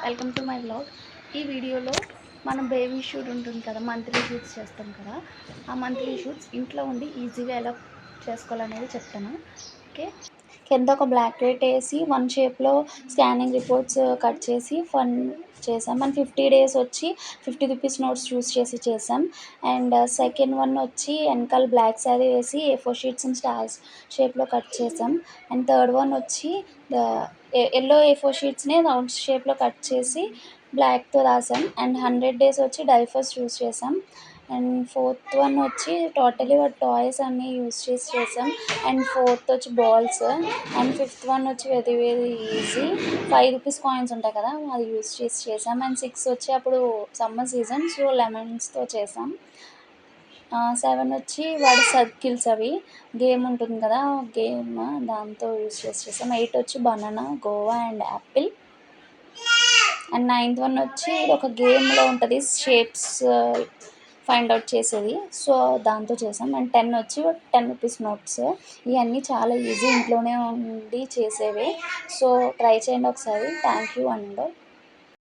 Welcome to my vlog. ఈ వీడియోలో మనం బేబీ షూట్ ఉంటుంది కదా, మంత్లీ షూట్స్ చేస్తాం కదా. ఆ మంత్లీ షూట్స్ ఇంట్లో ఉండి ఈజీగా ఎలా చేసుకోవాలనేది చెప్తాను. ఓకే, కింద ఒక బ్లాక్ ప్లేట్ వేసి వన్ షేప్లో స్కానింగ్ రిపోర్ట్స్ కట్ చేసి ఫన్ చేసాం. మన 50 days వచ్చి 50 రూపీస్ నోట్స్ యూస్ చేసి చేసాం. అండ్ సెకండ్ వన్ వచ్చి వెనకాల బ్లాక్ శారీ వేసి A4 షీట్స్ని స్టార్స్ షేప్లో కట్ చేసాం. అండ్ థర్డ్ వన్ వచ్చి ఎల్లో A4 షీట్స్ని రౌండ్ షేప్లో కట్ చేసి బ్లాక్తో రాసాం. అండ్ 100 days వచ్చి డైఫర్స్ యూస్ చేసాం. అండ్ ఫోర్త్ వన్ వచ్చి టోటలీ టాయ్స్ అన్నీ యూస్ చేసి చేసాం. అండ్ ఫోర్త్ వచ్చి బాల్స్. అండ్ ఫిఫ్త్ వన్ వచ్చి very very easy 5 rupees coins ఉంటాయి కదా, అది యూస్ చేసి చేసాం. అండ్ 6 వచ్చి అప్పుడు సమ్మర్ సీజన్, సో లెమన్స్తో చేసాం. 7 వచ్చి వాడి సర్కిల్స్, అవి గేమ్ ఉంటుంది కదా, గేమ్ దాంతో యూస్ చేసి చేసాం. 8 వచ్చి banana, Goa and Apple. And 9th one వచ్చి ఇది ఒక గేమ్లో ఉంటుంది, షేప్స్ ఫైండ్ అవుట్ చేసేది, సో దాంతో చేసాం. అండ్ 10 వచ్చి 10 రూపీస్ నోట్స్. ఇవన్నీ చాలా ఈజీ, ఇంట్లోనే ఉండి చేసేవి. సో ట్రై చేయండి ఒకసారి. Thank you and